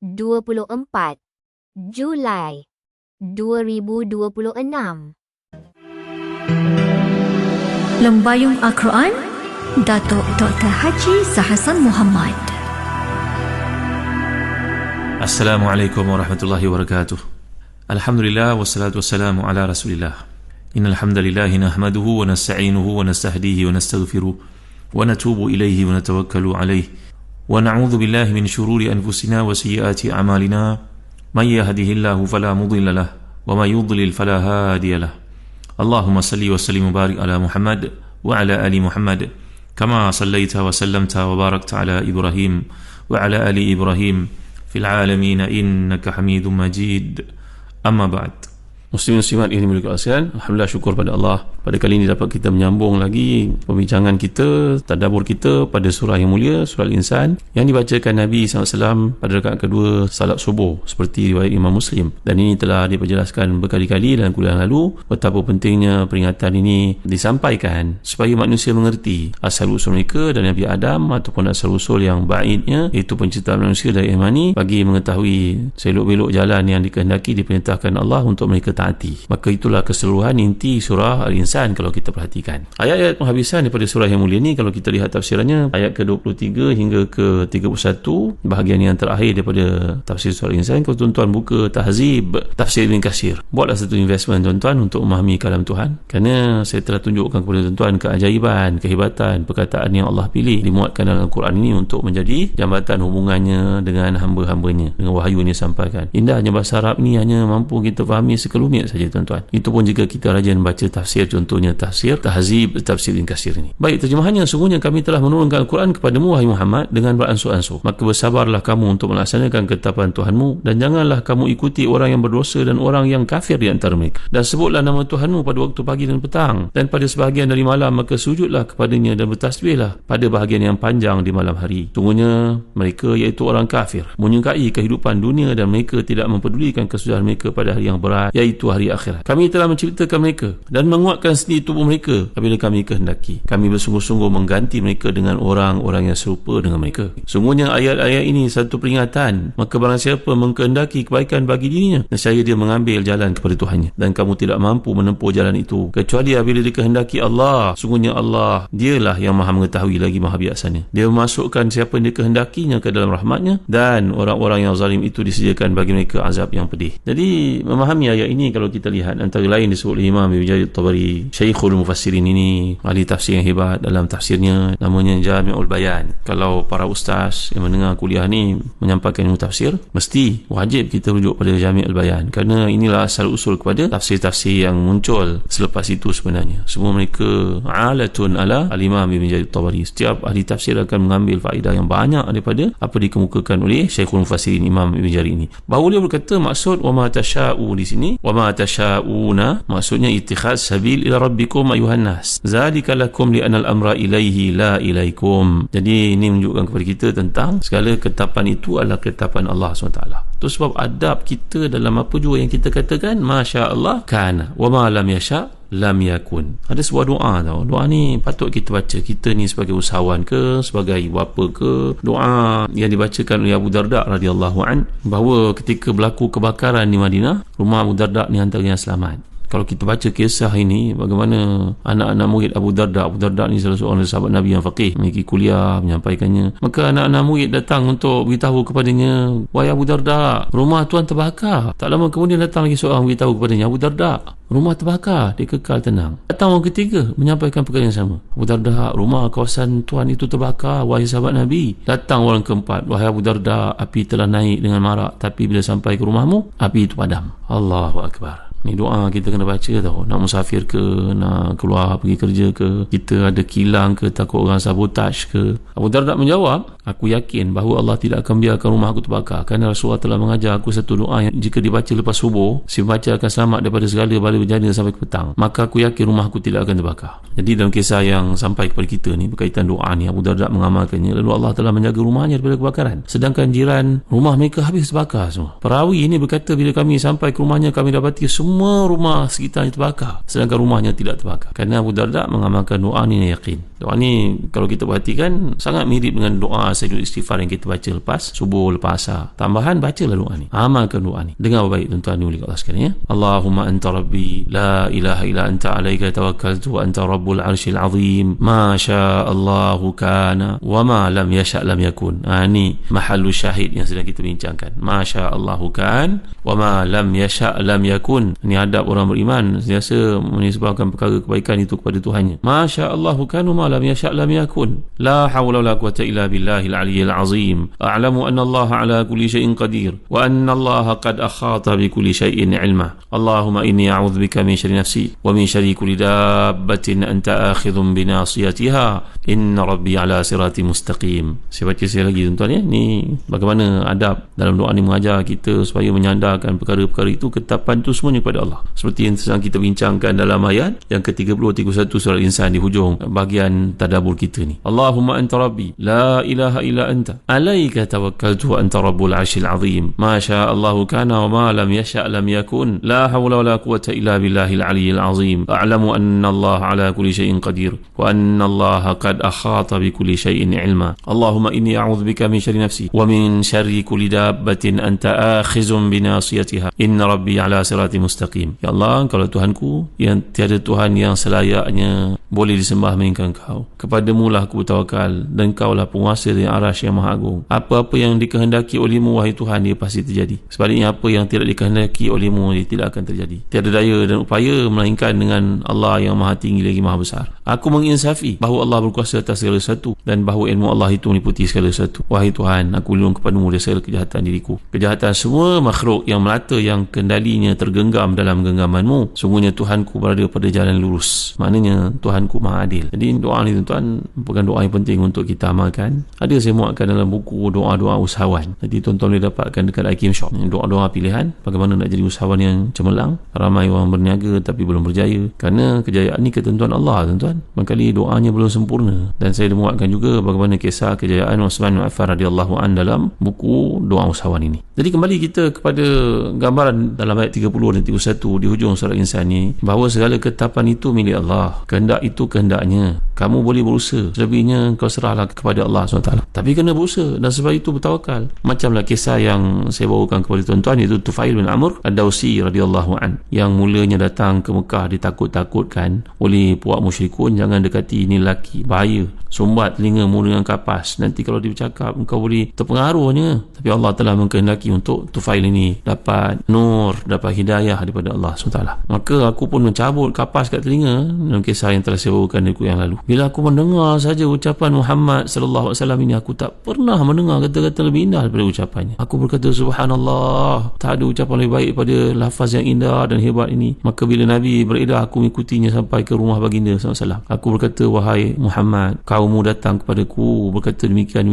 24 Julai 2026. Lembayung Al-Quran, Datuk Dr. Haji Zahasan Muhammad. Assalamualaikum warahmatullahi wabarakatuh. Alhamdulillah wassalatu wassalamu ala Rasulillah. Innal hamdalillahi nahmaduhu wa nasta'inuhu wa nastahdihi wa nastaghfiruh wa natubu ilaihi wa natawakkalu alaihi wa na'udzu billahi min shururi anfusina wa sayyiati a'malina. May yahdihillahu fala mudilla lahu wa may yudlil fala hadiya lahu. Allahumma salli wa sallim wa barik ala Muhammad wa ala ali Muhammad kama sallaita wa sallamta wa barakta ala Ibrahim wa ala ali Ibrahim fil alamin innaka Hamidum Majid. Amma ba'd. Muslimin muslimat yang dimiliki Allah, alhamdulillah, syukur pada Allah. Pada kali ini dapat kita menyambung lagi pembincangan kita, tadabbur kita pada surah yang mulia, surah Al-Insan, yang dibacakan Nabi SAW pada rakaat kedua salat subuh seperti riwayat Imam Muslim. Dan ini telah diperjelaskan berkali-kali dalam kuliah lalu betapa pentingnya peringatan ini disampaikan supaya manusia mengerti asal-usul mereka dan Nabi Adam ataupun asal-usul yang baidnya, iaitu penciptaan manusia dari Imani, bagi mengetahui selok-belok jalan yang dikehendaki diperintahkan Allah untuk mereka taati. Maka itulah keseluruhan inti surah Al-Insan kalau kita perhatikan. Ayat-ayat penghabisan daripada surah yang mulia ni, kalau kita lihat tafsirannya, ayat ke-23 hingga ke-31, bahagian yang terakhir daripada tafsir surah Al-Insan. Kalau tuan-tuan buka Tahzib Tafsir Ibn Katsir, buatlah satu investment tuan-tuan untuk memahami kalam Tuhan, kerana saya telah tunjukkan kepada tuan-tuan keajaiban, kehebatan perkataan yang Allah pilih dimuatkan dalam Al-Quran ini untuk menjadi jambatan hubungannya dengan hamba-hambanya, dengan wahyu yang disampaikan. Indahnya bahasa Arab ni hanya mampu kita fahami sekelumit saja tuan-tuan. Itu pun jika kita rajin baca tafsir, contohnya tafsir Tahzib Tafsir Ibn Katsir ini. Baik, terjemahannya, sungguhnya kami telah menurunkan Al-Quran kepadamu wahai Muhammad dengan beransur-ansur, maka bersabarlah kamu untuk melaksanakan ketetapan Tuhanmu, dan janganlah kamu ikuti orang yang berdosa dan orang yang kafir di antara mereka. Dan sebutlah nama Tuhanmu pada waktu pagi dan petang, dan pada sebahagian dari malam, maka sujudlah kepadanya dan bertasbihlah pada bahagian yang panjang di malam hari. Sungguhnya mereka, iaitu orang kafir, menyukai kehidupan dunia dan mereka tidak mempedulikan kesudahan mereka pada hari yang berat, iaitu hari akhirat. Kami telah menciptakan mereka dan menguatkan sendiri tubuh mereka apabila kami kehendaki. Kami bersungguh-sungguh mengganti mereka dengan orang-orang yang serupa dengan mereka. Sungguhnya ayat-ayat ini satu peringatan, maka barang siapa mengkehendaki kebaikan bagi dirinya, nescaya dia mengambil jalan kepada Tuhannya, dan kamu tidak mampu menempuh jalan itu kecuali apabila dikehendaki Allah. Sungguhnya Allah, dialah yang maha mengetahui lagi maha bijaksana. Dia memasukkan siapa yang dikehendakinya ke dalam rahmatnya, dan orang-orang yang zalim itu disediakan bagi mereka azab yang pedih. Jadi memahami ayat ini, kalau kita lihat, antara lain disebut oleh Imam Ibn Jarir Tabari, Syekhul Mufassirin, ini ahli tafsir yang hebat. Dalam tafsirnya namanya Jami'ul Bayan. Kalau para ustaz yang mendengar kuliah ni menyampaikan ilmu tafsir, mesti wajib kita rujuk pada Jami'ul Bayan, kerana inilah asal usul kepada tafsir-tafsir yang muncul selepas itu. Sebenarnya semua mereka alatun ala al-Imam Ibn Jarir Tabari. Setiap ahli tafsir akan mengambil faedah yang banyak daripada apa dikemukakan oleh Syekhul Mufassirin Imam Ibn Jarir ini. Bahawa dia berkata, maksud wa ma tasha'u di sini, wa ma tasha'una, maksudnya ittikhaz sabil ila rabbikum ayuhan nas, zalika lakum li anal amra ilaihi la ilaikum. Jadi ini menunjukkan kepada kita tentang segala ketetapan itu adalah ketetapan Allah SWT. Itu sebab adab kita dalam apa jua yang kita katakan, Masya Allah kana wa ma lam yasha lam yakun. Ada sebuah doa tau. Doa ni patut kita baca. Kita ni sebagai usahawan ke, sebagai bapa ke, doa yang dibacakan oleh Abu Darda radhiyallahu an, bahawa ketika berlaku kebakaran di Madinah, rumah Abu Darda ni antara yang selamat. Kalau kita baca kisah ini, bagaimana anak-anak murid Abu Darda ni salah seorang sahabat Nabi yang faqih, memiliki kuliah, menyampaikannya. Maka anak-anak murid datang untuk beritahu kepadanya, wahai Abu Darda, rumah tuan terbakar. Tak lama kemudian datang lagi seorang beritahu kepadanya, Abu Darda, rumah terbakar. Dia kekal tenang. Datang orang ketiga menyampaikan perkara yang sama, Abu Darda, rumah kawasan tuan itu terbakar, wahai sahabat Nabi. Datang orang keempat, wahai Abu Darda, api telah naik dengan marak, tapi bila sampai ke rumahmu, api itu padam. Allahu Akbar. Ni doa kita kena baca tau. Nak musafir ke, nak keluar pergi kerja ke, kita ada kilang ke, takut orang sabotaj ke. Abu Darda menjawab, aku yakin bahawa Allah tidak akan biarkan rumah aku terbakar, kerana Rasulullah telah mengajar aku satu doa yang jika dibaca lepas subuh, si baca akan selamat daripada segala bala bencana sampai ke petang. Maka aku yakin rumah aku tidak akan terbakar. Jadi dalam kisah yang sampai kepada kita ni berkaitan doa ni, Abu Darda mengamalkannya, lalu Allah telah menjaga rumahnya daripada kebakaran. Sedangkan jiran rumah mereka habis terbakar semua. Perawi ini berkata, bila kami sampai ke rumahnya, kami dapati semua semua rumah sekitarnya terbakar, sedangkan rumahnya tidak terbakar. Kerana Abu Darda mengamalkan doa ni yakin. Doa ni kalau kita perhatikan sangat mirip dengan doa Sayyidul Istighfar yang kita baca lepas subuh, lepas asar. Tambahan, bacalah doa ni, amalkan doa ni. Dengar baik tuan-tuan ni Allah sekalian ya. Allahumma anta rabbi la ilaha illa anta alaika tawakkaltu wa anta rabbul arsyil azim ma syaa Allahu kana wa ma lam yasha' lam yakun. Ni mahallu syahid yang sedang kita bincangkan. Ma syaa Allahu kan wa ma lam yasha' lam yakun. Ini adab orang beriman, sentiasa menisbahkan perkara kebaikan itu kepada Tuhannya. Ma syaa Allahu kan wa ma lam yasha' lam yakun. La hawla wala quwwata illa billahil aliyyil azim. A'lamu anna Allah ala kulli syai'in qadir wa anna Allah qad akhata bi kulli syai'in ilma. Allahumma inni a'udzubika min syarri nafsi wa min syarri kulli dabbatin anta akhidhun bi nasiyatiha inna rabbi ala sirati mustaqim. Saya baca sekali lagi tuan-tuan ya. Ni bagaimana adab dalam doa ni mengajar kita supaya menyandarkan perkara-perkara itu, ketetapan itu semuanya kepada Allah. Seperti yang sedang kita bincangkan dalam ayat yang ke-30-31 surah Al-Insan di hujung bahagian tadabbur kita ni. Allahumma anta rabbi la ilaha illa anta alaika tawakkaltu wa anta rabbul arsyil azim ma syaa Allahu kana wa ma lam yasha' lam yakun. La hawla wala quwwata illa billahil aliyyil azim. A'lamu anna Allah ala kulli syai'in qadir wa anna Allah qad akhata bi kulli syai'in ilma. Allahumma inni a'udzubika min syarri nafsi wa min syarri kulli dabbatin anta akhizun bi nasiyatiha inna rabbi ala sirati mustaqim. Ya Allah, Engkau Tuhanku yang tiada Tuhan yang selayaknya boleh disembah melainkan Engkau. Kepadamu lah aku bertawakal dan Engkau lah penguasa dari arasy yang maha agung. Apa-apa yang dikehendaki olehmu wahai Tuhan, dia pasti terjadi. Sebaliknya apa yang tidak dikehendaki olehmu, dia tidak akan terjadi. Tiada daya dan upaya melainkan dengan Allah yang maha tinggi lagi maha besar. Aku menginsafi bahawa Allah berkuasa atas segala sesuatu dan bahawa ilmu Allah itu meliputi segala sesuatu. Wahai Tuhan, aku lindung kepadamu dari segala kejahatan diriku, kejahatan semua makhluk yang melata yang kendalinya tergenggam dalam genggamanmu. Sungguhnya Tuhanku berada pada jalan lurus. Maknanya Tuhanku maha adil. Jadi doa ni tuan-tuan merupakan doa yang penting untuk kita amalkan. Ada saya muatkan dalam buku doa-doa usahawan. Jadi tuan-tuan boleh dapatkan dekat iKim Shop. Doa-doa pilihan bagaimana nak jadi usahawan yang cemerlang. Ramai orang berniaga tapi belum berjaya. Kerana kejayaan ni ketentuan Allah tuan-tuan. Barangkali doanya belum sempurna. Dan saya muatkan juga bagaimana kisah kejayaan Uthman bin Affan radhiyallahu an dalam buku doa usahawan ini. Jadi kembali kita kepada gambaran dalam ayat 30 dan 31 di hujung surah Insan ni, bahawa segala ketetapan itu milik Allah. Kehendak itu kehendaknya. Kamu boleh berusaha, selebihnya kau serahlah kepada Allah SWT. Tapi kena berusaha dan sebab itu bertawakal. Macamlah kisah yang saya bawakan kepada tuan-tuan, iaitu Tufail bin Amr Ad-Dawsi radhiyallahu an, yang mulanya datang ke Mekah ditakut-takutkan oleh puak musyrikun, jangan dekati ini lelaki, bahaya, sumbat telinga mu dengan kapas, nanti kalau dia bercakap engkau boleh terpengaruhnya. Tapi Allah telah mengkehendaki untuk Tufail ini dapat nur, dapat hidayah daripada Allah SWT. Maka aku pun mencabut kapas kat telinga, dalam kisah yang telah saya bawakan di yang lalu. Bila aku mendengar saja ucapan Muhammad sallallahu alaihi wasallam ini, aku tak pernah mendengar kata-kata lebih indah daripada ucapannya. Aku berkata subhanallah, tak ada ucapan lebih baik pada lafaz yang indah dan hebat ini. Maka bila Nabi beredar, aku mengikutinya sampai ke rumah baginda sallallahu alaihi wasallam. Aku berkata, wahai Muhammad, kaummu datang kepadaku berkata demikian.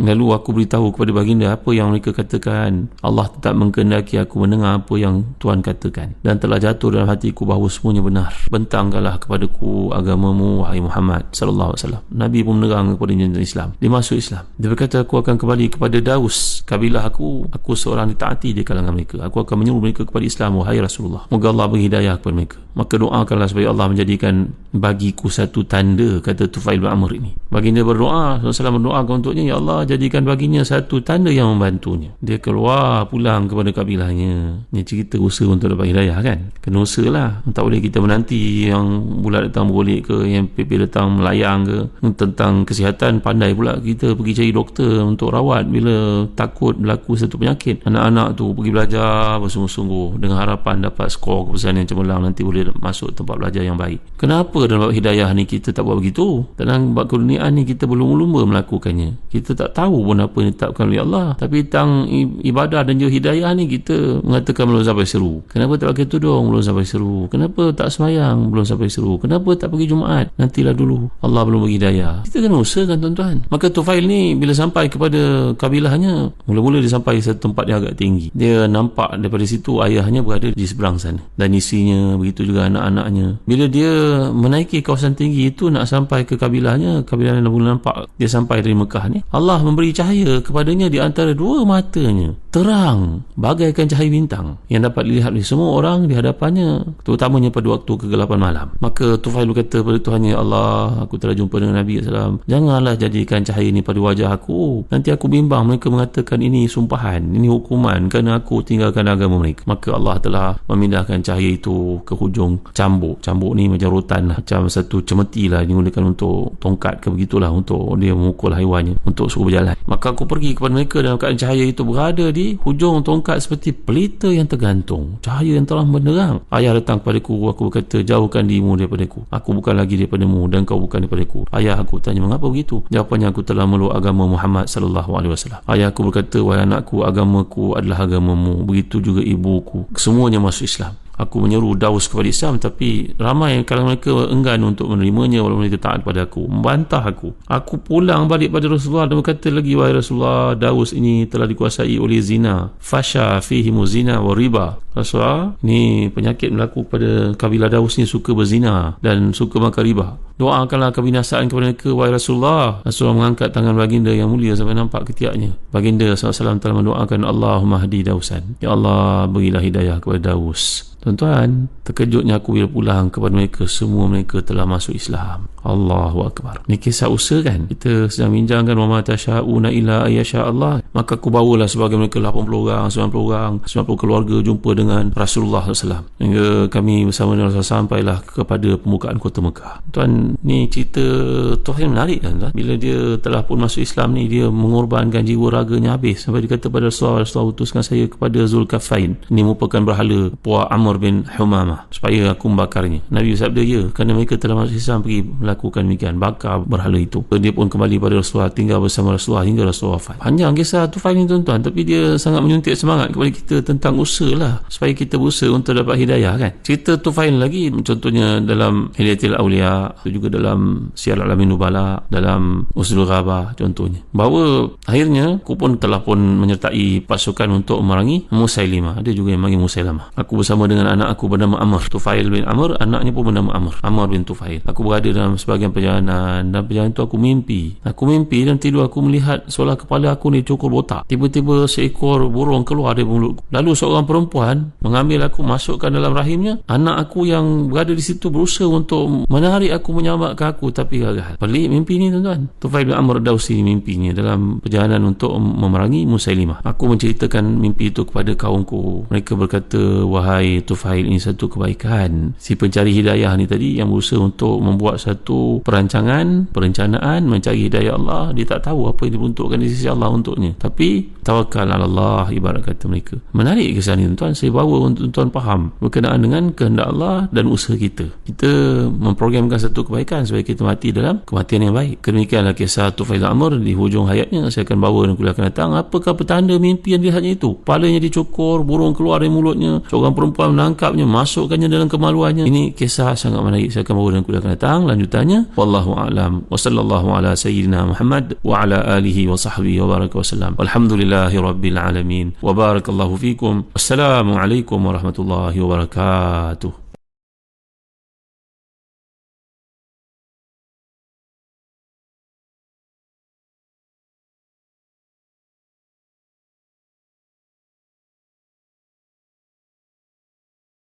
Lalu aku beritahu kepada baginda apa yang mereka katakan. Allah tetap mengkehendaki aku mendengar apa yang Tuhan katakan, dan telah jatuh dalam hatiku bahawa semuanya benar. Bentangkanlah kepadaku agamamu wahai Muhammad sallallahu alaihi wasallam. Nabi pun menerang kepada jenazah Islam. Dia masuk Islam. Dia berkata, aku akan kembali kepada Daus, kabilah aku seorang ditaati di kalangan mereka. Aku akan menyuruh mereka kepada Islam wahai Rasulullah. Moga Allah beri hidayah kepada mereka. Maka doakanlah supaya Allah menjadikan bagiku satu tanda, kata Tufail bin Amr ini. Baginda berdoa, Rasulullah berdoakan untuknya, ya Allah jadikan baginya satu tanda yang membantunya. Dia keluar pulang kepada kabilahnya. Ini cerita usaha untuk dapat hidayah kan. Kena usaha lah. Tak boleh kita menanti yang bulat datang bergolek ke, yang PP datang melayang ke. Tentang kesihatan, pandai pula kita pergi cari doktor untuk rawat bila takut berlaku satu penyakit. Anak-anak tu pergi belajar bersungguh-sungguh dengan harapan dapat skor keputusan yang cemerlang, nanti boleh masuk tempat belajar yang baik. Kenapa dalam bab hidayah ni kita tak buat begitu? Dalam bab keduniaan ni kita berlumba-lumba melakukannya. Kita tak tahu pun apa yang ditetapkan oleh Allah. Tapi tentang ibadah dan juga hidayah ni kita mengatakan belum sampai seru. Kenapa tak pakai tudung? Belum sampai seru. Kenapa tak semayang? Belum sampai seru. Kenapa tak pergi Jumaat? Nantilah dulu, Allah belum bagi hidayah. Kita kena usahakan tuan-tuan. Maka Tufail ni bila sampai kepada kabilahnya, mula-mula dia sampai satu tempat yang agak tinggi. Dia nampak daripada situ ayahnya berada di seberang sana dan isinya, begitu juga anak-anaknya. Bila dia menaiki kawasan tinggi itu nak sampai ke kabilahnya mula nampak dia sampai dari Mekah ni, Allah memberi cahaya kepadanya di antara dua matanya, terang bagaikan cahaya bintang yang dapat dilihat oleh semua orang di hadapannya, terutamanya pada waktu kegelapan malam. Maka Tufail berkata pada Tuhannya, Allah, aku telah jumpa dengan Nabi SAW, janganlah jadikan cahaya ini pada wajah aku, nanti aku bimbang mereka mengatakan ini sumpahan, ini hukuman kerana aku tinggalkan agama mereka. Maka Allah telah memindahkan cahaya itu ke hujung cambuk. Cambuk ni macam rotan lah, macam satu cemeti lah, digunakan untuk tongkat ke begitulah, untuk dia memukul haiwannya untuk suruh berjalan. Maka aku pergi kepada mereka dalam keadaan cahaya itu berada di hujung tongkat seperti pelita yang tergantung, cahaya yang telah menerang. Ayah datang kepadaku, aku berkata, jauhkan dirimu daripadaku, aku bukan lagi daripadamu dan kau bukan daripadaku. Ayah aku tanya, mengapa begitu? Jawapannya, aku telah meluk agama Muhammad sallallahu alaihi wasallam. Ayah aku berkata, wahai anakku, agamaku adalah agamamu, begitu juga ibuku, semuanya masuk Islam. Aku menyeru Daus kepada Islam, tapi ramai kalangan mereka enggan untuk menerimanya walaupun mereka taat pada aku, membantah aku. Aku pulang balik pada Rasulullah dan berkata lagi, wahai Rasulullah, Daus ini telah dikuasai oleh zina, fasha fihimu zina wa riba. Rasulullah, ni penyakit berlaku pada kabilah Daus ni, suka berzina dan suka makan riba. Doakanlah kebinasaan kepada mereka, wahai Rasulullah. Rasulullah mengangkat tangan baginda yang mulia sampai nampak ketiaknya. Baginda SAW telah mendoakan, Allahumma hdi Dausan, ya Allah, berilah hidayah kepada Daus. Tuan-tuan, terkejutnya aku bila pulang kepada mereka, semua mereka telah masuk Islam. Allahu Akbar. Ni kisah usaha kan? Kita sedang bincangkan wa ma tasyauna illa ayyasha Allah. Maka aku bawalah sebagai mereka 80 orang, 90 orang, 90 keluarga jumpa dengan Rasulullah SAW. Hingga kami bersama dengan Rasulullah sampailah kepada pembukaan kota Mekah. Tuan, ni cerita Tuhan menarik kan? Bila dia telah pun masuk Islam ni, dia mengorbankan jiwa raganya habis. Sampai dia kata pada Rasulullah utuskan saya kepada Zulkarnain. Ini merupakan berhala puak Amr bin Humamah, supaya aku membakarnya. Nabi bersabda, ya, kerana mereka telah masuk Islam, pergi melakukan demikian, bakar berhala itu. Dia pun kembali pada Rasulullah, tinggal bersama Rasulullah hingga Rasulullah wafat. Panjang kisah Tufail ni tuan-tuan, tapi dia sangat menyuntik semangat kepada kita tentang usaha lah, supaya kita berusaha untuk dapat hidayah kan. Cerita Tufail lagi, contohnya dalam Hilyatul Awliya, juga dalam Syiar Alamin Nubala, dalam Usdul Ghabah contohnya, bahawa akhirnya aku pun telah pun menyertai pasukan untuk memerangi Musailimah. Ada juga yang memerangi Musailimah. Aku bersama dengan anak aku bernama Amr, Tufail bin Amr, anaknya pun bernama Amr bin Tufail. Aku berada dalam sebahagian perjalanan, dan perjalanan itu aku mimpi dan tidur aku melihat seolah kepala aku ni cukur botak. Tiba-tiba seekor burung keluar dari mulutku. Lalu seorang perempuan mengambil aku, masukkan dalam rahimnya. Anak aku yang berada di situ berusaha untuk menarik aku, menyelamatkan aku, tapi gagal. Pelik mimpi ni tuan-tuan. Tufail bin Amr Dausi mimpinya dalam perjalanan untuk memerangi Musailimah. Aku menceritakan mimpi itu kepada kaumku. Mereka berkata, wahai Tufail, ini satu kebaikan. Si pencari hidayah ni tadi yang berusaha untuk membuat satu perencanaan mencari hidayah Allah, dia tak tahu apa yang diperuntukkan di sisi Allah untuknya, tapi tawakal ala Allah, ibarat kata mereka. Menarik kisah ni tuan-tuan, saya bawa untuk tuan faham berkenaan dengan kehendak Allah dan usaha kita memprogramkan satu kebaikan supaya kita mati dalam kematian yang baik. Demikianlah kisah Tufail Amr. Di hujung hayatnya saya akan bawa dan kuliah akan datang, apakah petanda mimpi yang dilihatnya itu. Kepalanya dicukur, burung keluar dari mulutnya, seorang perempuan menangkapnya, masukkannya dalam kemaluannya. Ini kisah sangat menarik, saya akan bawa dan kuliah akan datang lanjutannya. Wallahu a'lam wa sallallahu ala sayyidina Muhammad wa ala alihi wa sahbihi wa baraka wasallam. Walhamdulillahi rabbil alamin wa barakallahu fikum. Assalamualaikum warahmatullahi wabarakatuh.